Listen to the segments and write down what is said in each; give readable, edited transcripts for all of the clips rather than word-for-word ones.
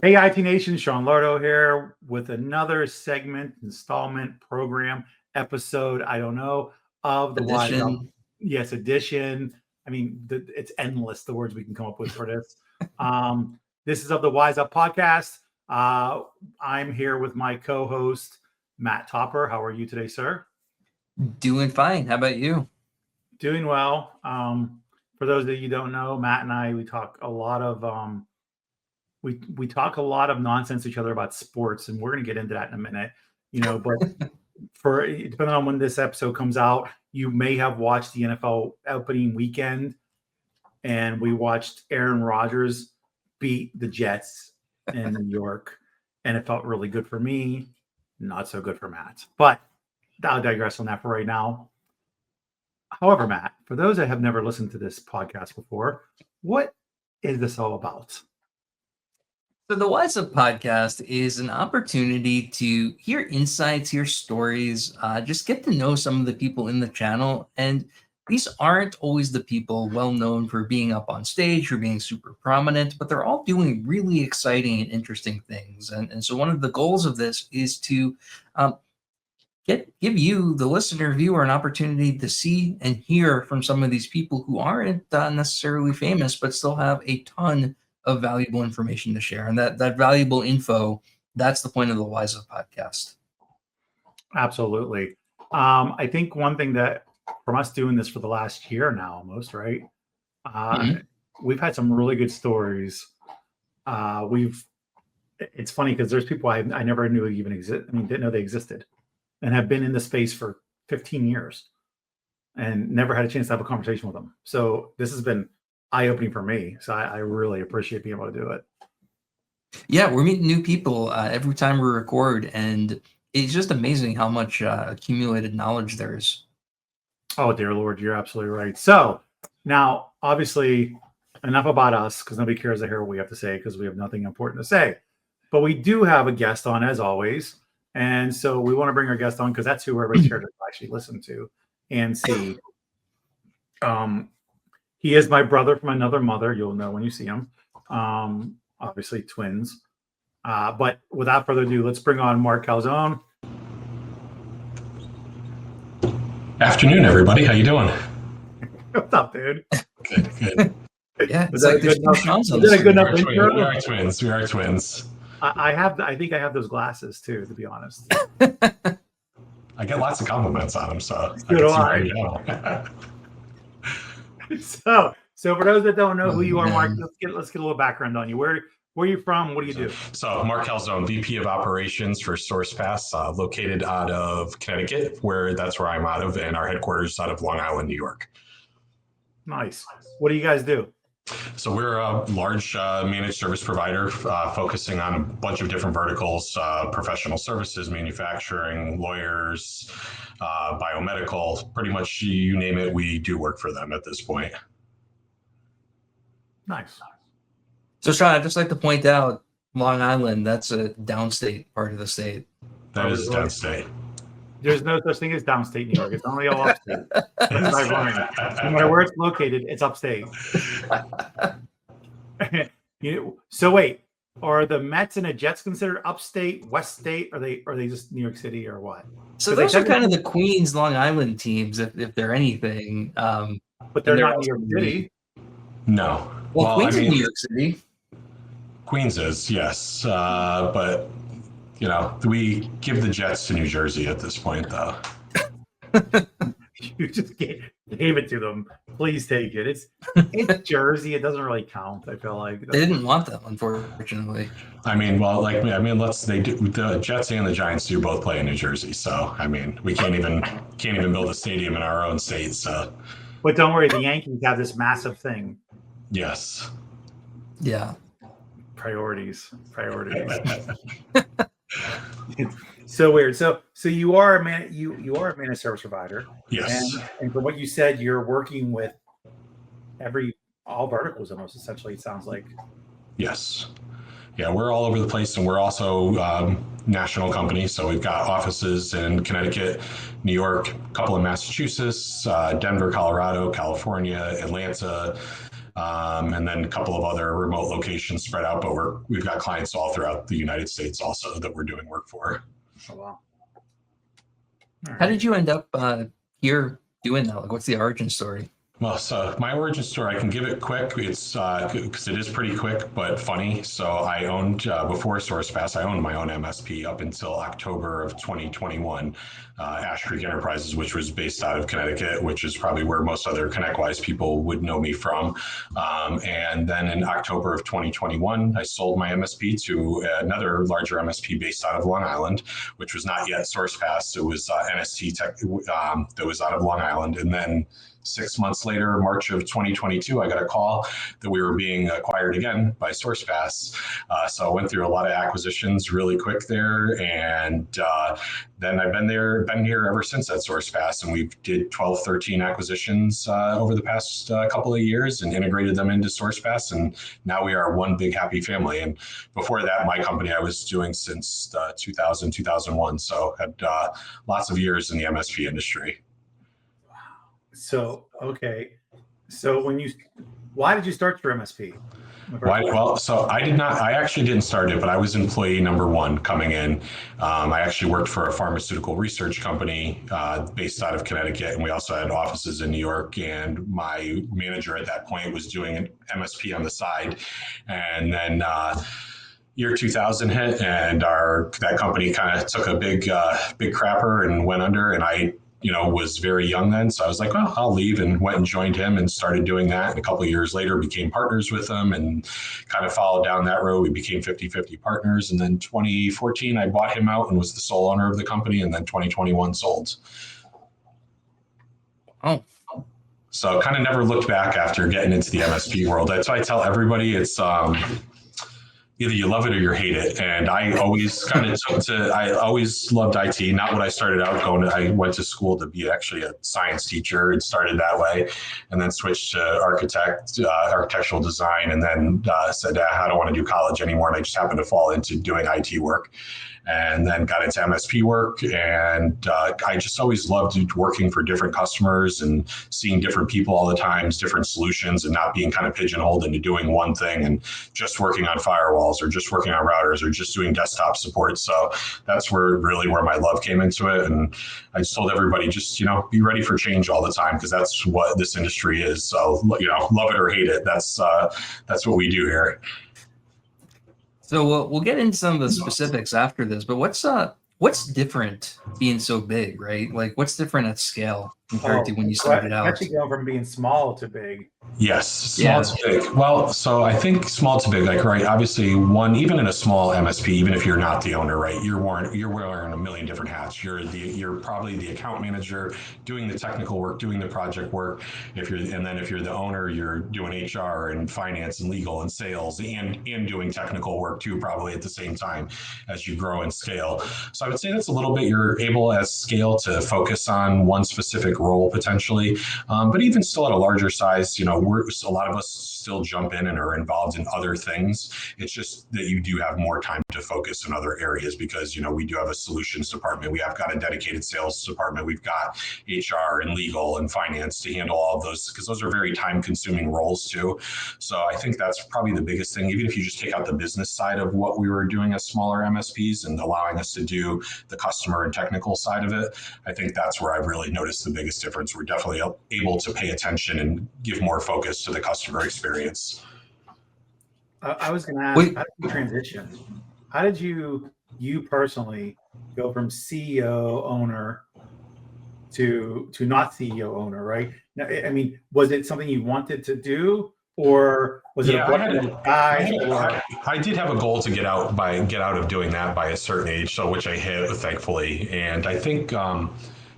Hey, IT Nation, Sean Lardo here with another segment, installment, program, episode, I don't know, of the Wise Up. Edition. Yes, edition. I mean, it's endless, the words we can come up with for this. This is of the Wise Up podcast. I'm here with my co-host, Matt Topper. How are you today, sir? Doing fine. How about you? Doing well. For those that you don't know, Matt and I, we talk a lot of we talk a lot of nonsense to each other about sports, and we're going to get into that in a minute. But for depending on when this episode comes out, you may have watched the NFL opening weekend, and we watched Aaron Rodgers beat the Jets in New York, and it felt really good for me, not so good for Matt. But I'll digress on that for right now. However, Matt, for those that have never listened to this podcast before, what is this all about? So the Wise Up podcast is an opportunity to hear insights, hear stories, just get to know some of the people in the channel. And these aren't always the people well known for being up on stage or being super prominent, but they're all doing really exciting and interesting things. And so one of the goals of this is to give you, the listener viewer, an opportunity to see and hear from some of these people who aren't necessarily famous, but still have a ton of valuable information to share. And that valuable info, that's the point of the Wise Up podcast. Absolutely. I think one thing that from us doing this for the last year now, almost, right? We've had some really good stories. It's funny because there's people I never knew even exist. I mean, didn't know they existed, and have been in the space for 15 years and never had a chance to have a conversation with them. So this has been eye-opening for me. So I really appreciate being able to do it. Yeah, we're meeting new people every time we record, and it's just amazing how much accumulated knowledge there is. Oh, dear Lord, you're absolutely right. So now, obviously, enough about us, because nobody cares to hear what we have to say because we have nothing important to say. But we do have a guest on, as always. And so we want to bring our guest on because that's who everybody's here to actually listen to and see. He is my brother from another mother. You'll know when you see him. Obviously, twins. But without further ado, let's bring on Mark Calzone. Afternoon, everybody. How you doing? What's up, dude? Good. Yeah, it's like there's two Sean's on Is that a good enough We intro? are twins. We are twins. I think I have those glasses too, to be honest. I get lots of compliments on them, so So for those that don't know who you are, Mark, let's get a little background on you. Where are you from? What do you do? So Mark Calzone, VP of Operations for Sourcepass, located out of Connecticut, that's where I'm out of, and our headquarters is out of Long Island, New York. Nice. What do you guys do? So we're a large managed service provider focusing on a bunch of different verticals, professional services, manufacturing, lawyers, biomedical, pretty much you name it, we do work for them at this point. Nice. So Sean, I'd just like to point out Long Island, that's a downstate part of the state. That is downstate. There's no such thing as downstate New York. It's only all upstate. No matter where it's located, it's upstate. So wait, are the Mets and the Jets considered upstate, west state? Are they just New York City or what? So those are kind of the Queens, Long Island teams, if they're anything. But they're not New York City. No. Well, Queens is New York City. Queens is, yes, but. We give the Jets to New Jersey at this point, though. You just gave it to them. Please take it. It's Jersey. It doesn't really count. I feel like they didn't want them, unfortunately. I mean, the Jets and the Giants do both play in New Jersey, so I mean, we can't even build a stadium in our own state. So, but don't worry, the Yankees have this massive thing. Yes. Yeah. Priorities. It's so weird. So you are a managed service provider. Yes. And from what you said, you're working with all verticals almost, essentially, it sounds like. Yes. Yeah, we're all over the place, and we're also national company. So we've got offices in Connecticut, New York, a couple in Massachusetts, Denver, Colorado, California, Atlanta, and then a couple of other remote locations spread out. But we've got clients all throughout the United States also that we're doing work for. Oh, wow. How did you end up here doing that? Like, what's the origin story? Well, so my origin story, I can give it quick. It's because it is pretty quick, but funny. So I owned, before Sourcepass, I owned my own MSP up until October of 2021, Ash Creek Enterprises, which was based out of Connecticut, which is probably where most other ConnectWise people would know me from. And then in October of 2021, I sold my MSP to another larger MSP based out of Long Island, which was not yet Sourcepass. It was NST Tech that was out of Long Island. And then 6 months later, March of 2022, I got a call that we were being acquired again by Sourcepass. So I went through a lot of acquisitions really quick there. And then I've been here ever since at Sourcepass. And we did 12, 13 acquisitions over the past couple of years and integrated them into Sourcepass. And now we are one big happy family. And before that, my company I was doing since 2000, 2001. So had lots of years in the MSP industry. So, okay. So why did you start your MSP? Why? Well, so I actually didn't start it, but I was employee number one coming in. I actually worked for a pharmaceutical research company based out of Connecticut, and we also had offices in New York. And my manager at that point was doing an MSP on the side. And then year 2000 hit, and that company kind of took a big crapper and went under. And I was very young then. So I was like, well, I'll leave, and went and joined him and started doing that. And a couple of years later, became partners with him and kind of followed down that road. We became 50-50 partners. And then 2014, I bought him out and was the sole owner of the company. And then 2021 sold. Oh. So kind of never looked back after getting into the MSP world. That's why I tell everybody it's, either you love it or you hate it. And I always I always loved IT, not what I started out going to. I went to school to be actually a science teacher and started that way, and then switched to architectural design, and then said, I don't want to do college anymore. And I just happened to fall into doing IT work. And then got into MSP work. And I just always loved working for different customers and seeing different people all the time, different solutions, and not being kind of pigeonholed into doing one thing and just working on firewalls or just working on routers or just doing desktop support. So that's where my love came into it. And I just told everybody, just, be ready for change all the time, because that's what this industry is. So, love it or hate it. That's what we do here. So we'll get into some of the specifics after this, but what's different being so big, right? Like, what's different at scale compared to when you started out? Actually, going from being small to big. Yes, small to big. Well, so I think small to big, like, right, obviously even in a small MSP, even if you're not the owner, right, you're wearing a million different hats. You're probably the account manager, doing the technical work, doing the project work. If you're the owner, you're doing HR and finance and legal and sales and doing technical work too, probably at the same time as you grow and scale. So I would say that's a little bit, you're able as scale to focus on one specific role potentially, but even still at a larger size, a lot of us still jump in and are involved in other things. It's just that you do have more time to focus in other areas because, we do have a solutions department. We have got a dedicated sales department. We've got HR and legal and finance to handle all of those, because those are very time consuming roles too. So I think that's probably the biggest thing. Even if you just take out the business side of what we were doing as smaller MSPs and allowing us to do the customer and technical side of it, I think that's where I've really noticed the biggest difference. We're definitely able to pay attention and give more focus to the customer experience. I was going to ask, how did you transition? How did you personally go from CEO owner to not CEO owner, right? Now, I mean, was it something you wanted to do, or was it I did have a goal to get out of doing that by a certain age, so which I hit, thankfully. And I think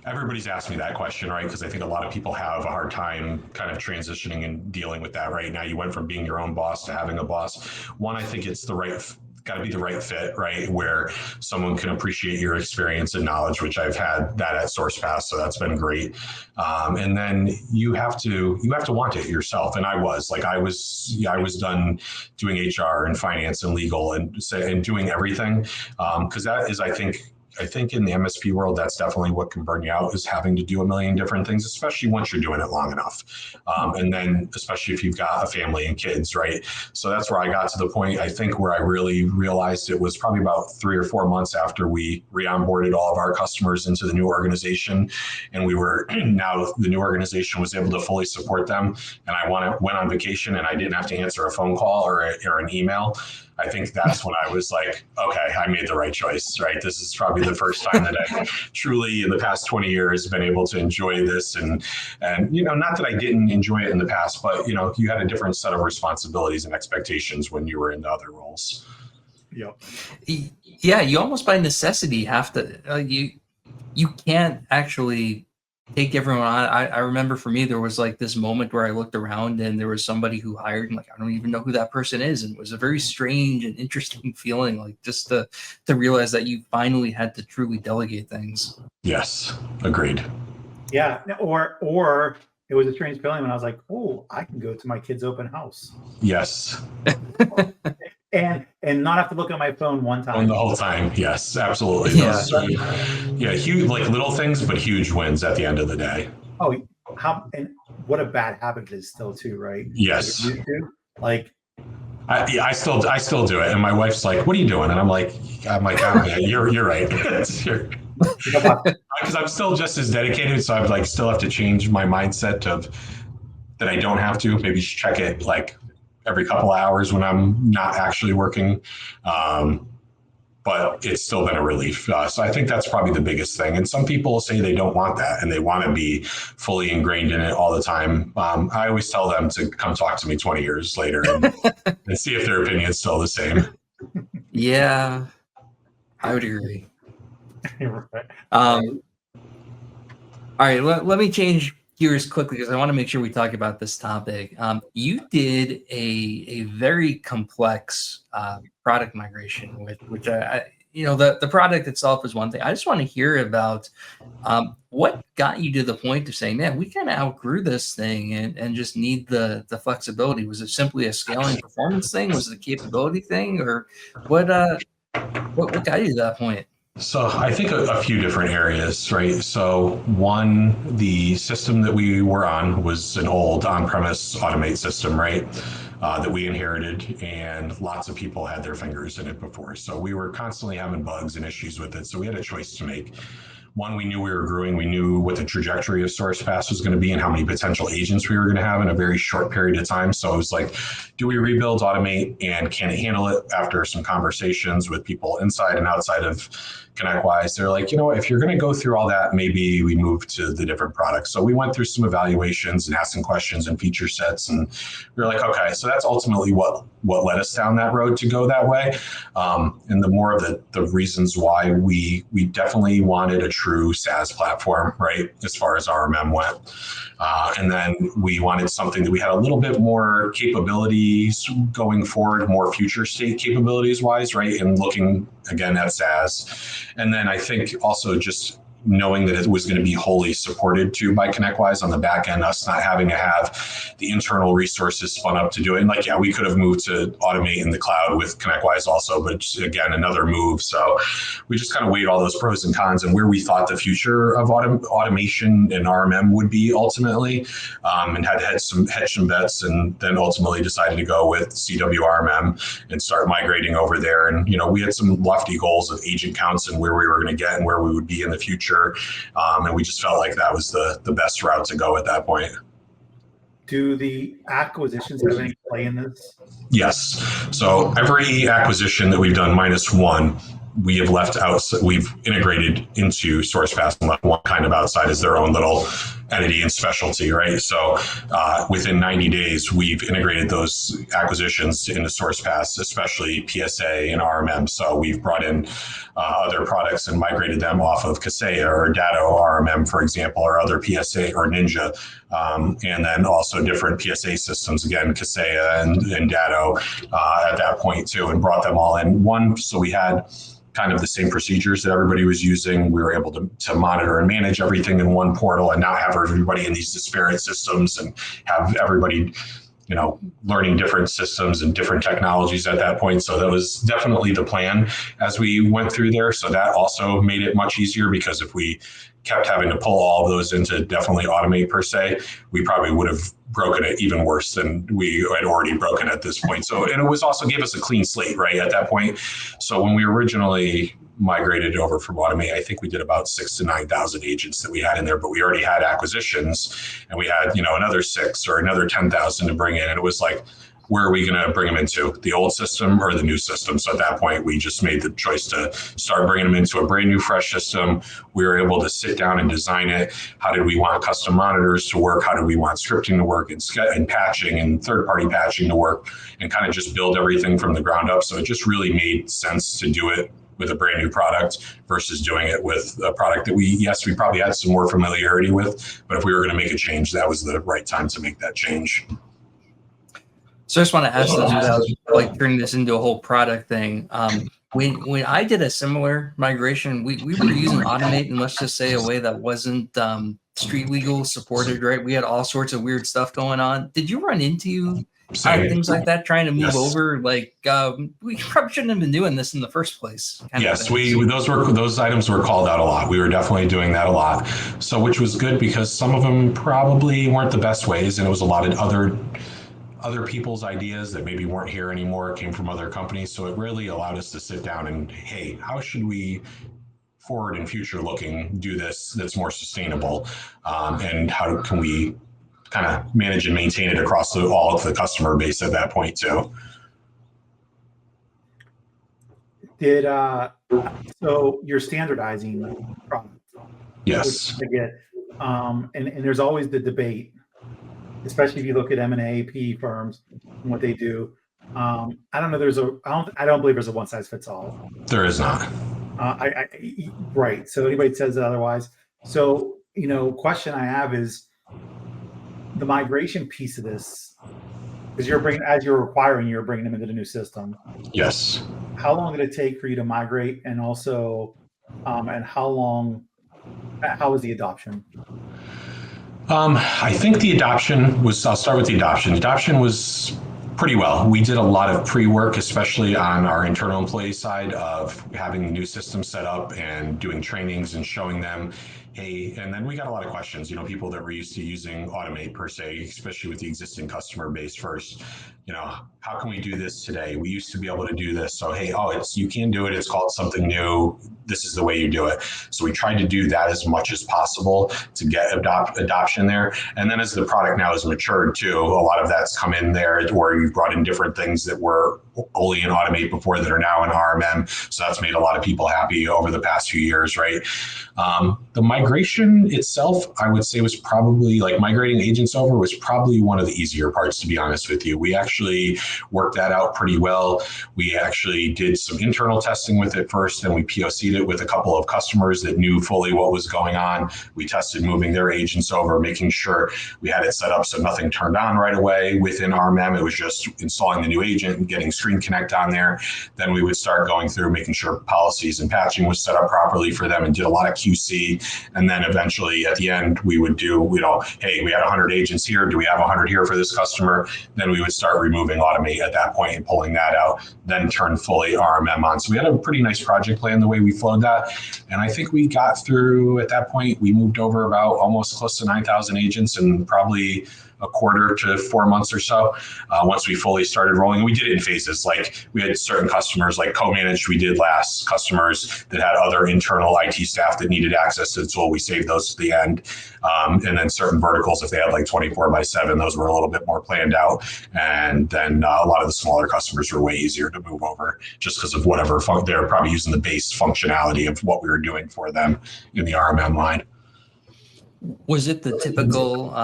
everybody's asked me that question, right? Because I think a lot of people have a hard time kind of transitioning and dealing with that right now. You went from being your own boss to having a boss. One, I think it's got to be the right fit, right? Where someone can appreciate your experience and knowledge, which I've had that at Sourcepass, so that's been great. And then you have to want it yourself. And I was done doing HR and finance and legal and doing everything, because that is, I think, I think in the MSP world, that's definitely what can burn you out, is having to do a million different things, especially once you're doing it long enough. And then especially if you've got a family and kids, right? So that's where I got to the point, I think, where I really realized it was probably about 3 or 4 months after we re-onboarded all of our customers into the new organization. And we were, now the new organization was able to fully support them. And I went on vacation and I didn't have to answer a phone call or an email. I think that's when I was like, okay, I made the right choice, right? This is probably the first time that I truly, in the past 20 years, been able to enjoy this. And not that I didn't enjoy it in the past, but, you had a different set of responsibilities and expectations when you were in the other roles. Yep. Yeah, you almost by necessity have to, you can't actually take everyone on. I remember for me, there was like this moment where I looked around and there was somebody who hired, and like, I don't even know who that person is. And it was a very strange and interesting feeling, like just to realize that you finally had to truly delegate things. Yes, agreed. Yeah, or it was a strange feeling when I was like, oh, I can go to my kid's open house. Yes. and not have to look at my phone one time. The whole time. Yes, absolutely. Yeah. Huge, like little things, but huge wins at the end of the day. Oh, and what a bad habit it is still too, right? Yes. Like, I still do it, and my wife's like, "What are you doing?" And I'm like, oh, yeah, you're right. Because I'm still just as dedicated, so I like still have to change my mindset of that I don't have to. Maybe check it like every couple hours when I'm not actually working. But it's still been a relief. So I think that's probably the biggest thing. And some people say they don't want that and they want to be fully ingrained in it all the time. I always tell them to come talk to me 20 years later and see if their opinion is still the same. Yeah, I would agree. Right. All right, let me change gears quickly because I want to make sure we talk about this topic. You did a very complex product migration, which the product itself is one thing. I just want to hear about what got you to the point of saying, man, we kind of outgrew this thing and just need the flexibility. Was it simply a scaling performance thing? Was it a capability thing, or what got you to that point? So I think a few different areas, right? So one, the system that we were on was an old on-premise automate system, right? That we inherited, and lots of people had their fingers in it before. So we were constantly having bugs and issues with it. So we had a choice to make. One, we knew we were growing. We knew what the trajectory of Sourcepass was going to be and how many potential agents we were going to have in a very short period of time. So it was like, do we rebuild, automate, and can it handle it? After some conversations with people inside and outside of ConnectWise, they're like, if you're going to go through all that, maybe we move to the different products. So we went through some evaluations and asking questions and feature sets, and we were like, okay, so that's ultimately what led us down that road to go that way. And the more of the reasons why we definitely wanted a true SaaS platform, right, as far as RMM went. And then we wanted something that we had a little bit more capabilities going forward, more future state capabilities wise, right, and looking again at SaaS. And then I think also just knowing that it was going to be wholly supported too by ConnectWise on the back end, us not having to have the internal resources spun up to do it. And like, yeah, we could have moved to automate in the cloud with ConnectWise also, but again, another move. So we just kind of weighed all those pros and cons and where we thought the future of automation and RMM would be ultimately, and had hedged some bets, and then ultimately decided to go with CWRMM and start migrating over there. And, we had some lofty goals of agent counts and where we were going to get and where we would be in the future. And we just felt like that was the best route to go at that point. Do the acquisitions have any play in this? Yes. So every acquisition that we've done minus one, we have left out, we've integrated into Sourcepass and left one kind of outside as their own little entity and specialty, right? So within 90 days, we've integrated those acquisitions into Sourcepass, especially PSA and RMM. So we've brought in other products and migrated them off of Kaseya or Datto RMM, for example, or other PSA or Ninja. And then also different PSA systems, again, Kaseya and Datto at that point too, and brought them all in one. So we had kind of the same procedures that everybody was using. We were able to monitor and manage everything in one portal and not have everybody in these disparate systems and have everybody learning different systems and different technologies at that point. So that was definitely the plan as we went through there. So that also made it much easier, because if we kept having to pull all of those into definitely automate per se, we probably would have broken it even worse than we had already broken at this point. So, and it was also gave us a clean slate, right, at that point. So when we originally migrated over from automate, I think we did about 6,000 to 9,000 agents that we had in there, but we already had acquisitions, and we had, another 6 or another 10,000 to bring in. And it was like, where are we going to bring them into, the old system or the new system? So at that point, we just made the choice to start bringing them into a brand new, fresh system. We were able to sit down and design it. How did we want custom monitors to work? How did we want scripting to work, and patching and third-party patching to work, and kind of just build everything from the ground up? So it just really made sense to do it with a brand new product versus doing it with a product that we probably had some more familiarity with, but if we were going to make a change, that was the right time to make that change. So I just want to ask this without like turning this into a whole product thing. When I did a similar migration, we were using automate, and let's just say a way that wasn't street legal supported, right? We had all sorts of weird stuff going on. Did you run into things like that trying to move over? Like we probably shouldn't have been doing this in the first place. Yes, those items were called out a lot. We were definitely doing that a lot. So which was good, because some of them probably weren't the best ways, and it was a lot of other people's ideas that maybe weren't here anymore, came from other companies. So it really allowed us to sit down and, hey, how should we forward and future looking do this that's more sustainable? And how can we kind of manage and maintain it across all of the customer base at that point too? So you're standardizing product. Yes. And there's always the debate, especially if you look at M&A firms and what they do. I don't believe there's a one size fits all. There is not. Right. So anybody says otherwise. So, question I have is the migration piece of this, because you're bringing them into the new system. Yes. How long did it take for you to migrate? And also, and how was the adoption? I think the adoption was, I'll start with the adoption. The adoption was pretty well. We did a lot of pre-work, especially on our internal employee side, of having the new system set up and doing trainings and showing them, hey, and then we got a lot of questions, people that were used to using automate per se, especially with the existing customer base first. How can we do this today? We used to be able to do this. So, hey, you can do it. It's called something new. This is the way you do it. So we tried to do that as much as possible to get adoption there. And then as the product now has matured too, a lot of that's come in there where you've brought in different things that were only in automate before that are now in RMM. So that's made a lot of people happy over the past few years, right? The migration itself, I would say, was probably, like, migrating agents over was probably one of the easier parts, to be honest with you. We actually worked that out pretty well. We actually did some internal testing with it first, and we POC'd it with a couple of customers that knew fully what was going on. We tested moving their agents over, making sure we had it set up so nothing turned on right away within RMM. It was just installing the new agent and getting Screen Connect on there. Then we would start going through, making sure policies and patching was set up properly for them, and did a lot of QC. And then eventually at the end, we would do, hey, we had 100 agents here. Do we have 100 here for this customer? Then we would start removing automate at that point and pulling that out, then turn fully RMM on. So we had a pretty nice project plan the way we flowed that. And I think we got through, at that point, we moved over about almost close to 9,000 agents in probably a quarter to 4 months or so, once we fully started rolling. We did it in phases. Like, we had certain customers, like co-managed, we did last, customers that had other internal IT staff that needed access to the tool. We saved those to the end. And then certain verticals, if they had like 24/7, those were a little bit more planned out. And then a lot of the smaller customers were way easier to move over, just because of whatever they're probably using the base functionality of what we were doing for them in the RMM line. Was it the typical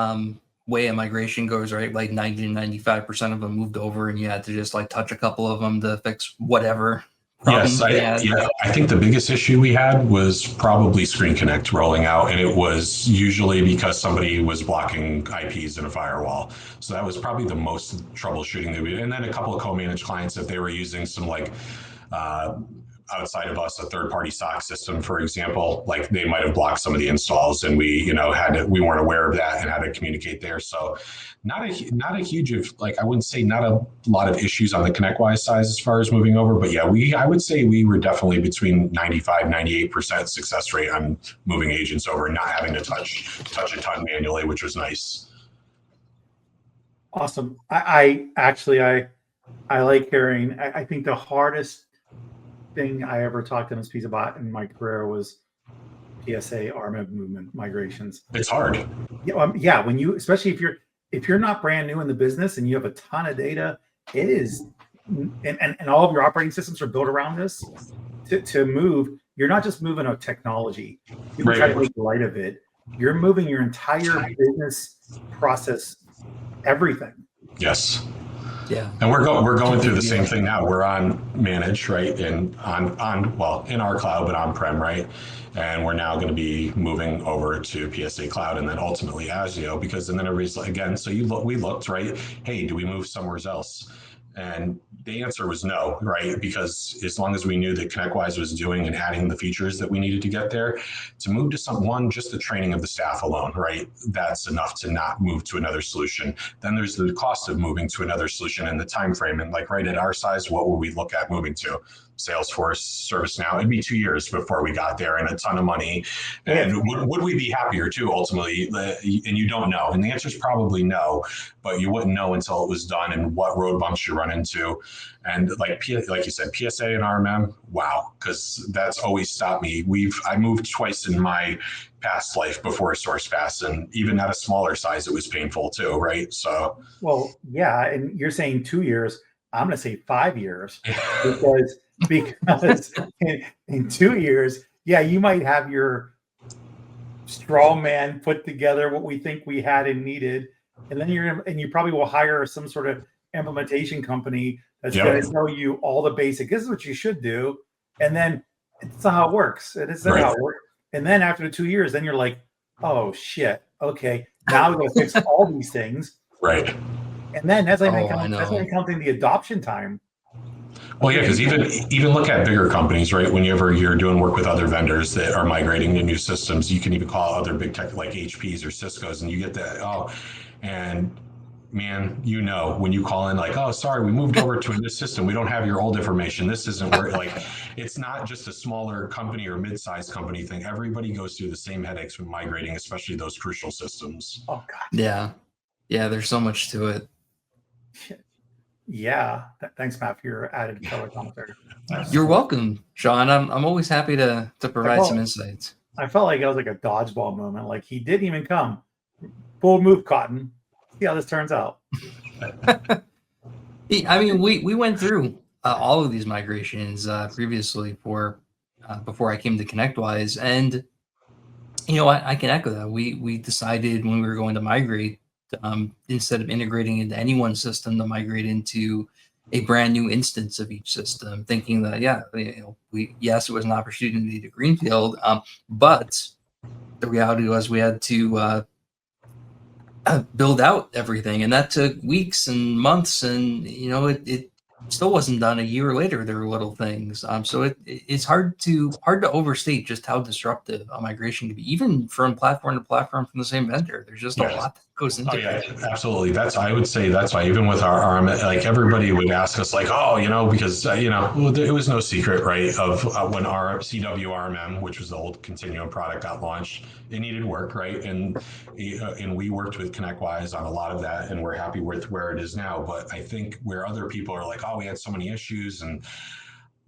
way a migration goes, right? Like 90 to 95% of them moved over, and you had to just like touch a couple of them to fix whatever Yes, I think the biggest issue we had was probably Screen Connect rolling out, and it was usually because somebody was blocking IPs in a firewall. So that was probably the most troubleshooting that we did. And then a couple of co-managed clients, if they were using some outside of us, a third-party SOC system, for example, like they might have blocked some of the installs, and we we weren't aware of that and had to communicate there. So not a huge of, like, I wouldn't say not a lot of issues on the ConnectWise side as far as moving over, but yeah, I would say we were definitely between 95-98% success rate on moving agents over and not having to touch a ton manually, which was nice. Awesome. I actually like hearing. I think the hardest thing I ever talked to MSPs about in my career was PSA RMM movement migrations. It's hard. Yeah, when you, especially if you're not brand new in the business and you have a ton of data, it is, and all of your operating systems are built around this. To move, you're not just moving a technology. You can try to make light of it. You're moving your entire business process, everything. Yes. Yeah. And we're going through the same thing now. We're on managed, right? And well, in our cloud, but on-prem, right? And we're now going to be moving over to PSA Cloud and then ultimately Azure, because then everybody's like, again, so we looked, right? Hey, do we move somewhere else? And the answer was no, right? Because as long as we knew that ConnectWise was doing and adding the features that we needed to get there, to move to just the training of the staff alone, right? That's enough to not move to another solution. Then there's the cost of moving to another solution and the time frame. And like right at our size, what would we look at moving to? Salesforce, ServiceNow, it'd be 2 years before we got there, and a ton of money. And would we be happier too, ultimately? And you don't know. And the answer is probably no, but you wouldn't know until it was done and what road bumps you run into. And like you said, PSA and RMM, wow, because that's always stopped me. I moved twice in my past life before Sourcepass, and even at a smaller size, it was painful too, right? So, well, yeah, and you're saying 2 years. I'm going to say 5 years because in 2 years, yeah, you might have your straw man put together what we think we had and needed, and then you probably will hire some sort of implementation company that's going to tell you all the basic. This is what you should do, and then it's not how it works. It is not how it works. And then after the 2 years, then you're like, oh shit, okay, now we're going to fix all these things, right? And then that's counting the adoption time. Well, yeah, because even look at bigger companies, right? Whenever you're doing work with other vendors that are migrating to new systems, you can even call other big tech like HPs or Cisco's, and you get that, and man, when you call in like, oh, sorry, we moved over to a new system. We don't have your old information. This isn't where, like, it's not just a smaller company or mid-sized company thing. Everybody goes through the same headaches when migrating, especially those crucial systems. Oh, God. Yeah. Yeah, there's so much to it. Yeah. Thanks, Matt, for your added color commentary. You're welcome, Sean. I'm always happy to provide some insights. I felt like it was like a dodgeball moment. Like he didn't even come. Full move, Cotton. See how this turns out. I mean, we went through all of these migrations previously before I came to ConnectWise, and I can echo that. We decided when we were going to migrate, instead of integrating into any one system, to migrate into a brand new instance of each system, thinking that it was an opportunity to greenfield, but the reality was we had to build out everything, and that took weeks and months, and it still wasn't done a year later. There were little things, so it's hard to overstate just how disruptive a migration can be, even from platform to platform from the same vendor. There's just a lot that goes into it. Absolutely. I would say that's why even with our RMM, like everybody would ask us like, because it was no secret, right, of when our CW RMM, which was the old Continuum product, got launched, it needed work, right, and we worked with ConnectWise on a lot of that, and we're happy with where it is now. But I think where other people are like, we had so many issues, and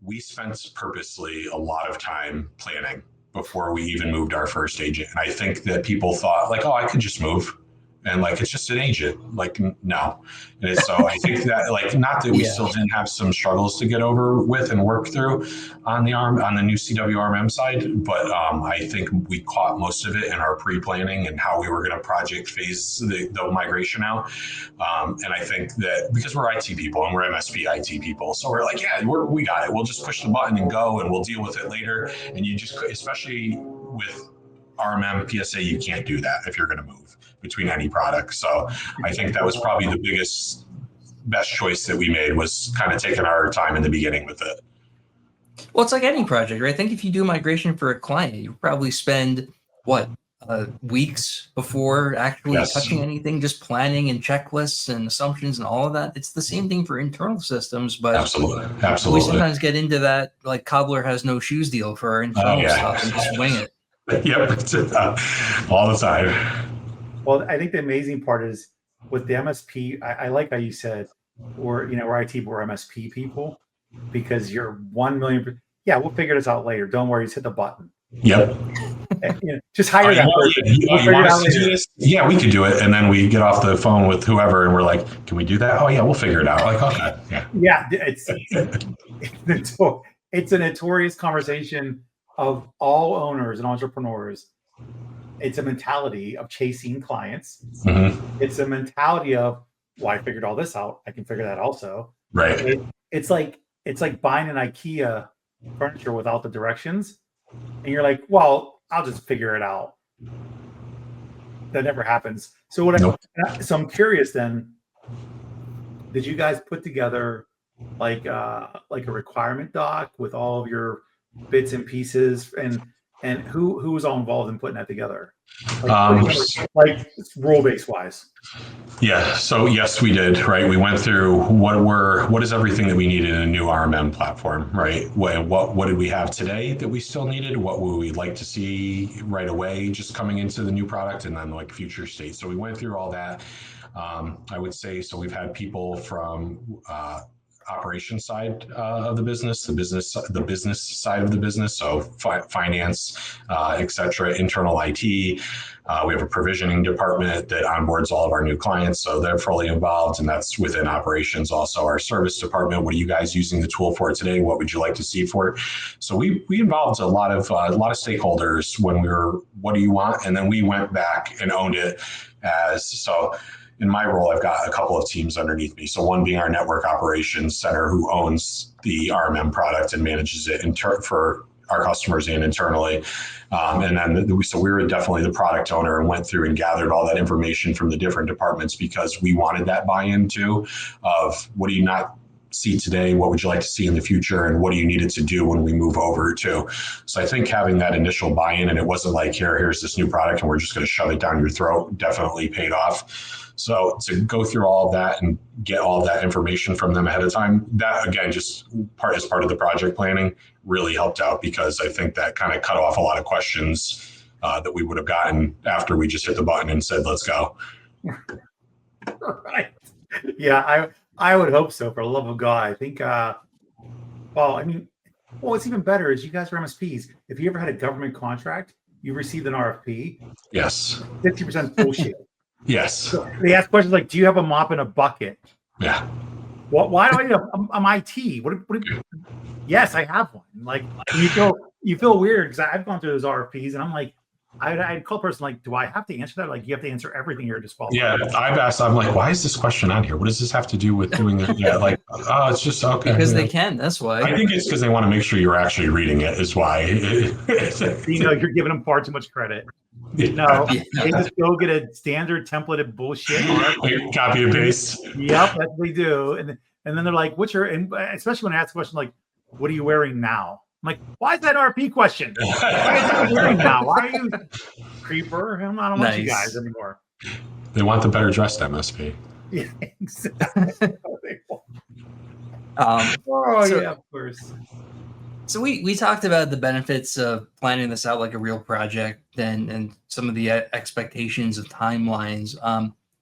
we spent purposely a lot of time planning before we even moved our first agent. And I think that people thought like, I could just move. And like, it's just an agent. Like, no. And so I think that, like, not that we still didn't have some struggles to get over with and work through on the new CW RMM side, but I think we caught most of it in our pre-planning and how we were going to project phase the migration out. And I think that because we're IT people and we're MSP IT people, so we're like, we got it. We'll just push the button and go, and we'll deal with it later. And you just, especially with RMM, PSA, you can't do that if you're going to move between any product. So I think that was probably the best choice that we made, was kind of taking our time in the beginning with it. Well, it's like any project, right? I think if you do migration for a client, you probably spend what, weeks before actually Yes, touching anything, just planning and checklists and assumptions and all of that. It's the same thing for internal systems, but absolutely, we absolutely. sometimes get into that like cobbler has no shoes deal for our Oh internal stuff and just yeah. wing it. Yep, all the time. Well, I think the amazing part is with the MSP. I like how you said, we're IT, we're MSP people, because you're 1 million. Yeah, we'll figure this out later. Don't worry, just hit the button. Yep. Just hire that person. We'll You figure want it us out to do later. this? Yeah, we could do it. And then we get off the phone with whoever and we're like, can we do that? Oh yeah, we'll figure it out. Like, okay, yeah. Yeah, it's a notorious conversation of all owners and entrepreneurs. It's a mentality of chasing clients. Mm-hmm. It's a mentality of, well, I figured all this out. I can figure that also. Right. It's like buying an IKEA furniture without the directions, and you're like, well, I'll just figure it out. That never happens. So Nope. so I'm curious then, did you guys put together like a requirement doc with all of your bits and pieces, and who was all involved in putting that together? Like rule base wise. Yeah. So yes, we did. Right. We went through what is everything that we needed in a new RMM platform. Right. What did we have today that we still needed? What would we like to see right away, just coming into the new product, and then like future state. So we went through all that. I would say so. We've had people from operation side of the business side of the business, so finance, etc., internal IT. We have a provisioning department that onboards all of our new clients, so they're fully involved, and that's within operations. Also, our service department. What are you guys using the tool for today? What would you like to see for it? So we involved a lot of stakeholders when we were, what do you want? And then we went back and owned it as so. In my role, I've got a couple of teams underneath me. So one being our network operations center, who owns the RMM product and manages it for our customers and internally. And then so we were definitely the product owner and went through and gathered all that information from the different departments, because we wanted that buy-in too of, what do you not see today, what would you like to see in the future, and what do you need it to do when we move over to. So I think having that initial buy-in, and it wasn't like, here's this new product and we're just going to shove it down your throat, definitely paid off. So to go through all of that and get all of that information from them ahead of time, that again, just as part of the project planning, really helped out, because I think that kind of cut off a lot of questions that we would have gotten after we just hit the button and said, let's go. Right. Yeah, I would hope so, for the love of God. I think what's even better is you guys are MSPs. If you ever had a government contract, you received an RFP. Yes. 50% bullshit. Yes. So they ask questions like, do you have a mop and a bucket? Yeah. Why do I need I'm IT? Yes, I have one. Like, you feel weird, because I've gone through those RFPs and I'm like, I'd call a person like, do I have to answer that? Like, you have to answer everything, you're disqualified. Yeah, I've asked, I'm like, why is this question on here? What does this have to do with doing that? Yeah, like, oh, it's just okay. Because they can, that's why. I think it's because they want to make sure you're actually reading it, is why. You're giving them far too much credit. No, they just go get a standard templated bullshit. Copy and paste. Yep, that's what they do. And then they're like, and especially when I ask a question like, what are you wearing now? I'm like, why is that RP question? Why are you wearing now? Why are you creeper? I don't want you guys anymore. They want the better dressed MSP. Yeah, exactly. Yeah, of course. So we talked about the benefits of planning this out like a real project, and some of the expectations of timelines.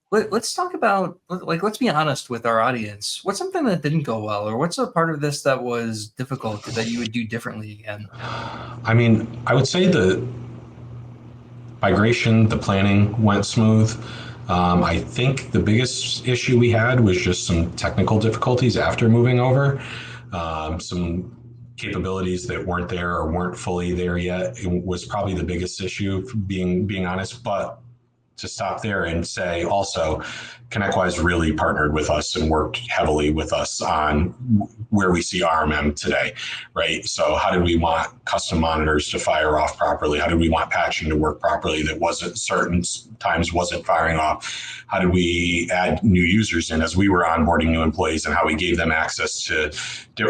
Let's talk about, like, let's be honest with our audience. What's something that didn't go well, or what's a part of this that was difficult that you would do differently again? I mean, I would say the migration, the planning went smooth. I think the biggest issue we had was just some technical difficulties after moving over. Some capabilities that weren't there or weren't fully there yet. It was probably the biggest issue, being honest. But to stop there and say also, ConnectWise really partnered with us and worked heavily with us on where we see RMM today, right? So how did we want custom monitors to fire off properly? How did we want patching to work properly that wasn't certain times wasn't firing off? How did we add new users in as we were onboarding new employees, and how we gave them access to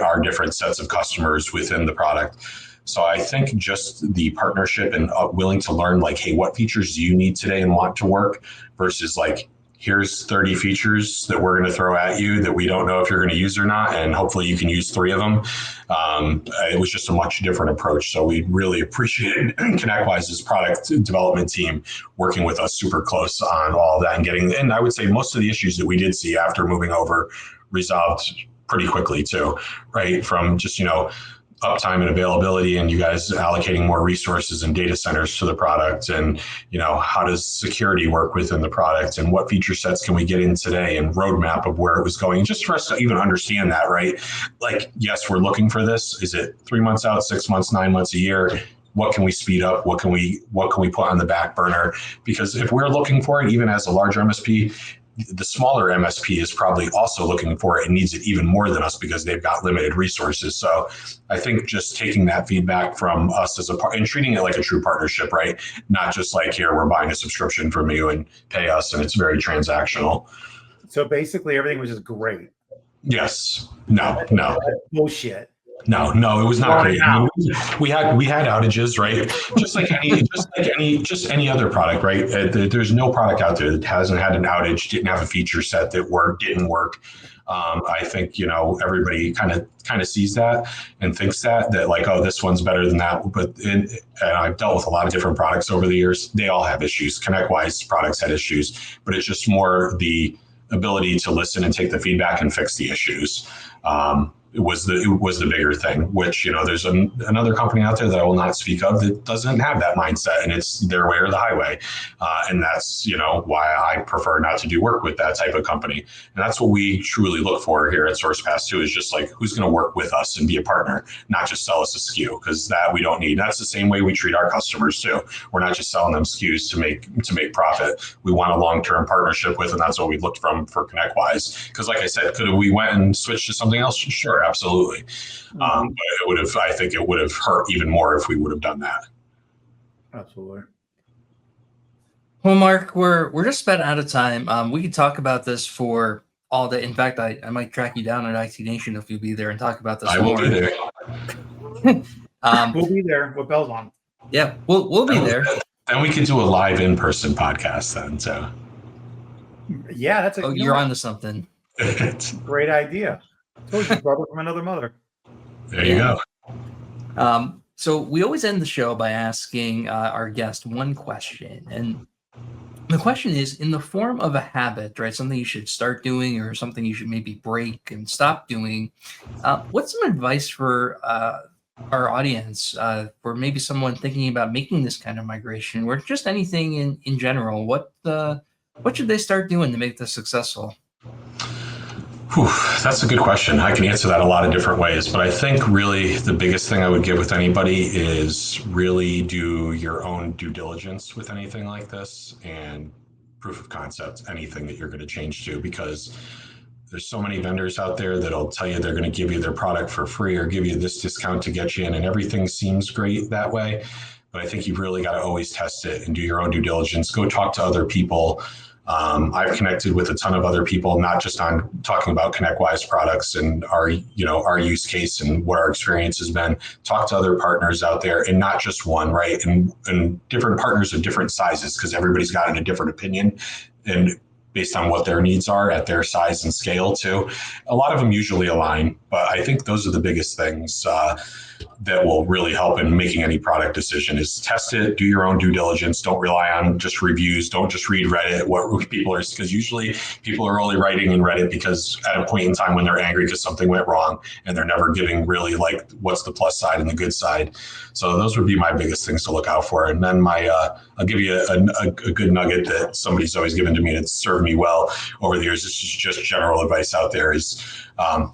our different sets of customers within the product? So I think just the partnership and willing to learn, like, hey, what features do you need today and want to work, versus like, here's 30 features that we're going to throw at you that we don't know if you're going to use or not, and hopefully you can use 3 of them. It was just a much different approach. So we really appreciated ConnectWise's product development team working with us super close on all that, and I would say most of the issues that we did see after moving over resolved pretty quickly too, right? From just, uptime and availability, and you guys allocating more resources and data centers to the product, and how does security work within the product, and what feature sets can we get in today, and roadmap of where it was going, just for us to even understand that, right? Like, yes, we're looking for this. Is it 3 months out, 6 months, 9 months, a year? What can we speed up? What can we put on the back burner? Because if we're looking for it, even as a larger MSP, the smaller MSP is probably also looking for it and needs it even more than us because they've got limited resources. So I think just taking that feedback from us as a part and treating it like a true partnership, right? Not just like, here, we're buying a subscription from you and pay us, and it's very transactional. So basically everything was just great. Yes. No. Bullshit. No, it was not great. I mean, we had outages, right? Just any other product, right? There's no product out there that hasn't had an outage, didn't have a feature set that didn't work. I think everybody kind of sees that and thinks that like, oh, this one's better than that. But and I've dealt with a lot of different products over the years. They all have issues. ConnectWise products had issues, but it's just more the ability to listen and take the feedback and fix the issues. It was the bigger thing, which, there's another company out there that I will not speak of that doesn't have that mindset, and it's their way or the highway. And that's, why I prefer not to do work with that type of company. And that's what we truly look for here at Sourcepass too, is just like, who's going to work with us and be a partner, not just sell us a SKU, because that we don't need. That's the same way we treat our customers too. We're not just selling them SKUs to make profit. We want a long-term partnership with, and that's what we looked for ConnectWise. Because like I said, could we went and switched to something else? Sure. Absolutely. But I think it would have hurt even more if we would have done that. Absolutely. Well, Mark, we're just about out of time. We could talk about this for all day. In fact, I might track you down at IT Nation if you'll be there and talk about this more. I will be there. We'll be there with bells on. Yeah, we'll be there. Then we can do a live in-person podcast then. So. Yeah, that's you're onto something. Great idea. Told you, brother from another mother. There you go. So we always end the show by asking our guest one question. And the question is, in the form of a habit, right? Something you should start doing or something you should maybe break and stop doing. What's some advice for our audience, for maybe someone thinking about making this kind of migration, or just anything in general? What should they start doing to make this successful? That's a good question. I can answer that a lot of different ways, but I think really the biggest thing I would give with anybody is really do your own due diligence with anything like this, and proof of concept, anything that you're going to change to, because there's so many vendors out there that'll tell you they're going to give you their product for free or give you this discount to get you in, and everything seems great that way. But I think you've really got to always test it and do your own due diligence. Go talk to other people. I've connected with a ton of other people, not just on talking about ConnectWise products and our use case and what our experience has been. Talk to other partners out there, and not just one, right? And different partners of different sizes, because everybody's got a different opinion, and based on what their needs are at their size and scale too. A lot of them usually align, but I think those are the biggest things that will really help in making any product decision, is test it, do your own due diligence. Don't rely on just reviews. Don't just read Reddit, what people are, because usually people are only writing in Reddit because at a point in time when they're angry because something went wrong, and they're never giving really like what's the plus side and the good side. So those would be my biggest things to look out for. And then I'll give you a good nugget that somebody's always given to me and it's served me well over the years. This is just general advice out there, is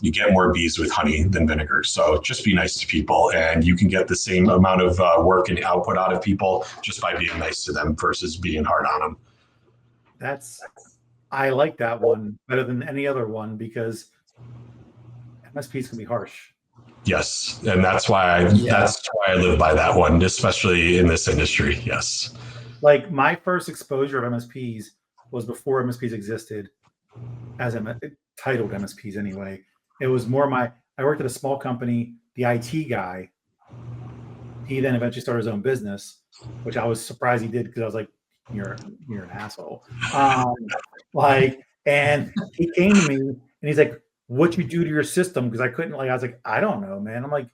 you get more bees with honey than vinegar. So just be nice to people, and you can get the same amount of work and output out of people just by being nice to them versus being hard on them. I like that one better than any other one because MSPs can be harsh. Yes, and that's why I live by that one, especially in this industry. Yes. Like my first exposure of MSPs was before MSPs existed as titled MSPs anyway. It was more I worked at a small company, the IT guy, he then eventually started his own business, which I was surprised he did because I was like, you're an asshole. And he came to me and he's like, what you do to your system? Because I couldn't I was like, I don't know, man. I'm like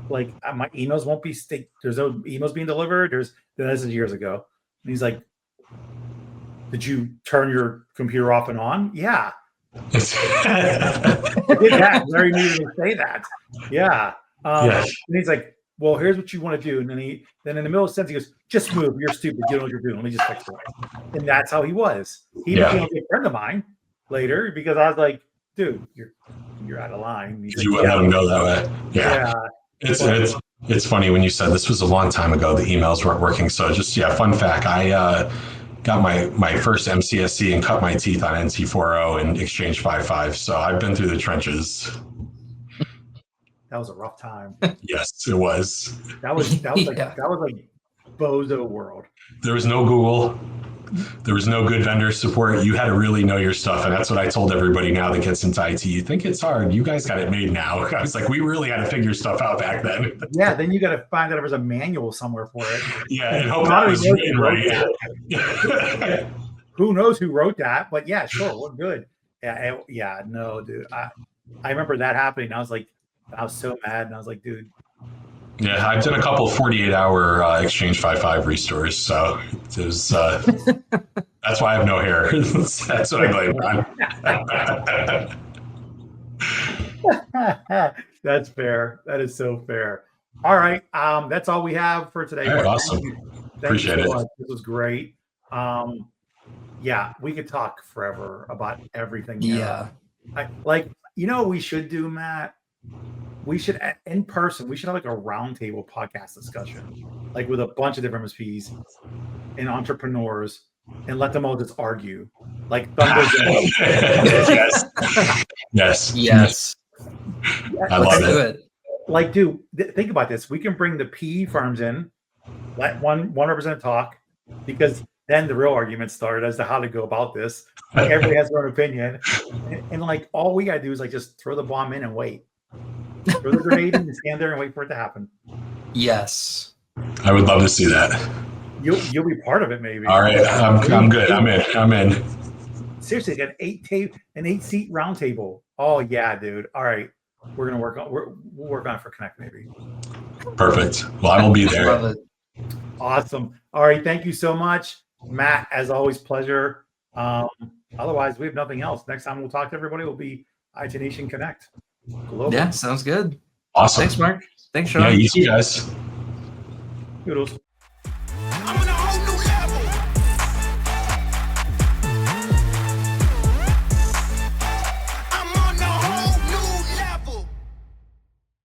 my emails won't be there's no emails being delivered. This is years ago. And he's like, did you turn your computer off and on? Yeah. I did that. Larry needed to say that. Yeah. And he's like, well, here's what you want to do. And then in the middle of the sentence, he goes, just move. You're stupid. You don't know what you're doing. Let me just fix it. And that's how he was. He became a good friend of mine later because I was like, dude, you're out of line. You wouldn't let him go that way. Yeah. It's funny when you said this was a long time ago, the emails weren't working. So just, fun fact. I got my first MCSC and cut my teeth on NT40 and Exchange 5.5. So I've been through the trenches. That was a rough time. Yes, it was. That was like bozo world. There was no Google. There was no good vendor support. You had to really know your stuff. And that's what I told everybody now that gets into IT. You think it's hard. You guys got it made now. I was like, we really had to figure stuff out back then. Yeah, then you got to find out if there's a manual somewhere for it. Yeah, and hope that was written right. Who knows who wrote that? But yeah, sure, we're good. Yeah, no, dude. I remember that happening. I was so mad. And I was like, dude. Yeah, I've done a couple 48-hour Exchange 5.5 restores, so it was, that's why I have no hair. That's what I blame on. That's fair. That is so fair. All right, that's all we have for today. All right, awesome. Appreciate it. This was great. Yeah, we could talk forever about everything. Yeah. We should do, Matt? We should, in person, we should have like a roundtable podcast discussion, like with a bunch of different MSPs and entrepreneurs, and let them all just argue, like Thunder. Yes. I love it. Like, dude, think about this. We can bring the PE firms in, let one representative talk, because then the real argument started as to how to go about this. Like, everybody has their own opinion, and like all we gotta do is like just throw the bomb in and wait. Throw the grenade and stand there and wait for it to happen. Yes. I would love to see that. You'll be part of it, maybe. All right. I'm good. I'm in. Seriously, an 8-seat round table. Oh yeah, dude. All right. We'll work on it for Connect, maybe. Perfect. Well, I will be there. Love it. Awesome. All right. Thank you so much, Matt. As always, pleasure. Otherwise, we have nothing else. Next time we'll talk to everybody will be IT Nation Connect. Global. Yeah, sounds good. Awesome. Thanks, Mark. Thanks, Sean. Yeah, you too, guys. Toodles.